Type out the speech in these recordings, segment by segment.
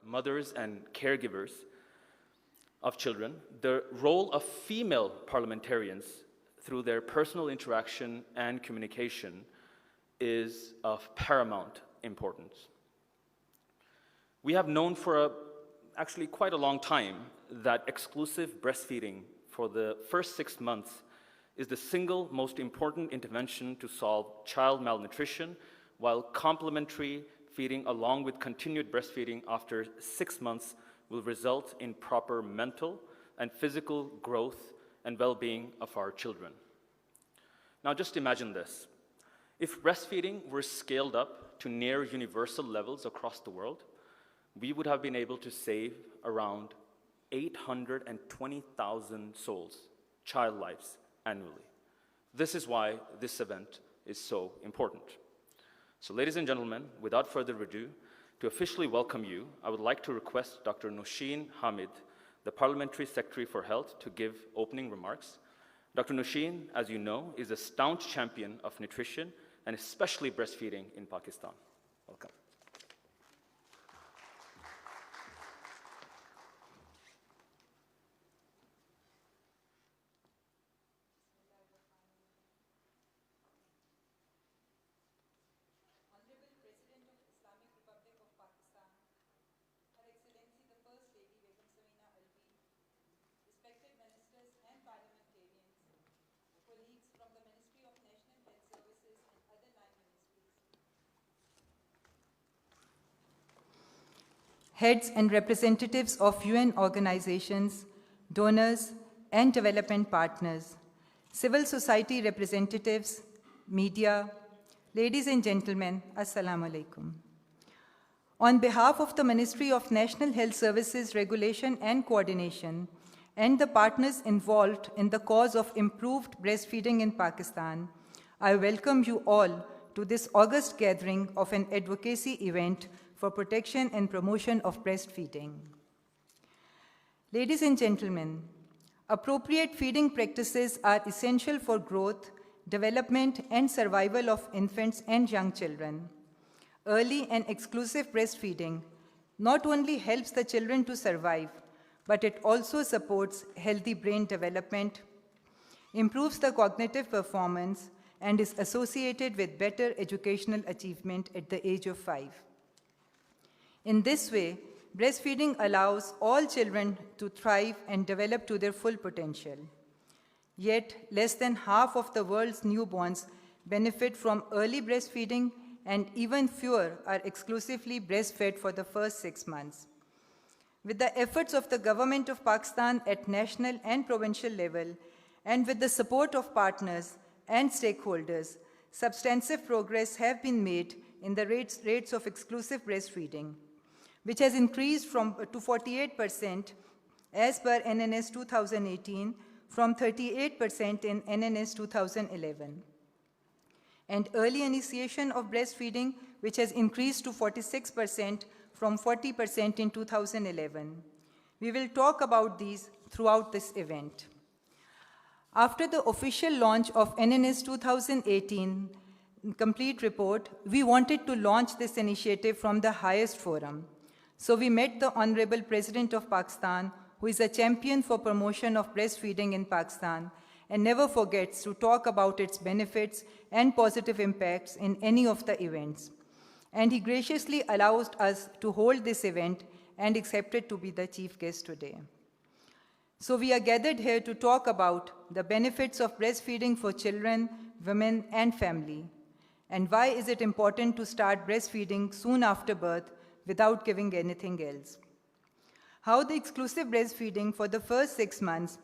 mothers and caregivers of children, the role of female parliamentarians through their personal interaction and communication is of paramount importance. We have known for actually quite a long time that exclusive breastfeeding for the first 6 months is the single most important intervention to solve child malnutrition, while complementary feeding along with continued breastfeeding after 6 months will result in proper mental and physical growth and well-being of our children. Now just imagine this. If breastfeeding were scaled up to near universal levels across the world, we would have been able to save around 820,000 souls, child lives, annually. This is why this event is so important. So ladies and gentlemen, without further ado, to officially welcome you, I would like to request Dr. Nosheen Hamid, the Parliamentary Secretary for Health, to give opening remarks. Dr. Nosheen, as you know, is a staunch champion of nutrition and especially breastfeeding in Pakistan. Welcome. Heads and representatives of UN organizations, donors, and development partners, civil society representatives, media, ladies and gentlemen, Assalamu alaikum. On behalf of the Ministry of National Health Services Regulation and Coordination and the partners involved in the cause of improved breastfeeding in Pakistan, I welcome you all to this August gathering of an advocacy event for protection and promotion of breastfeeding. Ladies and gentlemen, appropriate feeding practices are essential for growth, development, and survival of infants and young children. Early and exclusive breastfeeding not only helps the children to survive, but it also supports healthy brain development, improves the cognitive performance, and is associated with better educational achievement at the age of 5. In this way, breastfeeding allows all children to thrive and develop to their full potential. Yet, less than half of the world's newborns benefit from early breastfeeding, and even fewer are exclusively breastfed for the first 6 months. With the efforts of the government of Pakistan at national and provincial level, and with the support of partners and stakeholders, substantive progress have been made in the rates of exclusive breastfeeding, which has increased to 48% as per NNS 2018 from 38% in NNS 2011. And early initiation of breastfeeding, which has increased to 46% from 40% in 2011. We will talk about these throughout this event. After the official launch of NNS 2018 complete report, we wanted to launch this initiative from the highest forum. So we met the Honorable President of Pakistan, who is a champion for promotion of breastfeeding in Pakistan and never forgets to talk about its benefits and positive impacts in any of the events. And he graciously allowed us to hold this event and accepted to be the chief guest today. So we are gathered here to talk about the benefits of breastfeeding for children, women, and family. And why is it important to start breastfeeding soon after birth without giving anything else? How the exclusive breastfeeding for the first 6 months,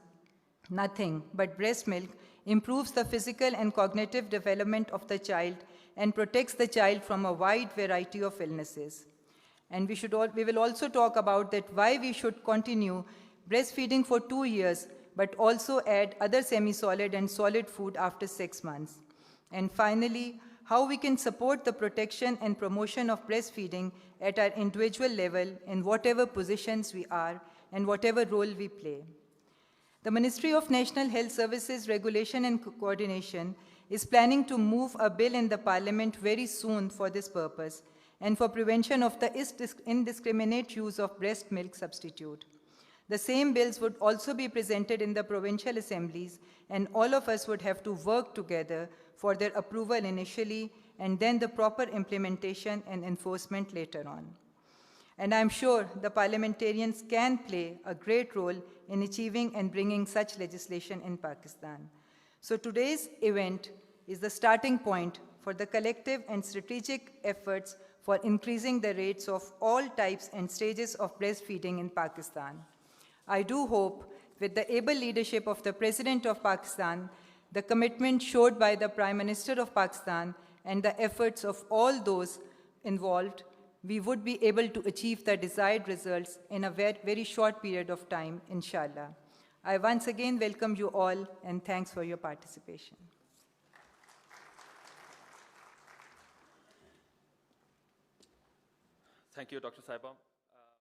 nothing but breast milk, improves the physical and cognitive development of the child and protects the child from a wide variety of illnesses. And we will also talk about that why we should continue breastfeeding for 2 years, but also add other semi-solid and solid food after 6 months. And finally, how we can support the protection and promotion of breastfeeding at our individual level in whatever positions we are and whatever role we play. The Ministry of National Health Services Regulation and Coordination is planning to move a bill in the Parliament very soon for this purpose, and for prevention of the indiscriminate use of breast milk substitute. The same bills would also be presented in the provincial assemblies, and all of us would have to work together for their approval initially and then the proper implementation and enforcement later on. And I'm sure the parliamentarians can play a great role in achieving and bringing such legislation in Pakistan. So today's event is the starting point for the collective and strategic efforts for increasing the rates of all types and stages of breastfeeding in Pakistan. I do hope, with the able leadership of the President of Pakistan, the commitment showed by the Prime Minister of Pakistan, and the efforts of all those involved, we would be able to achieve the desired results in a very short period of time, inshallah. I once again welcome you all, and thanks for your participation. Thank you, Dr. Saiba.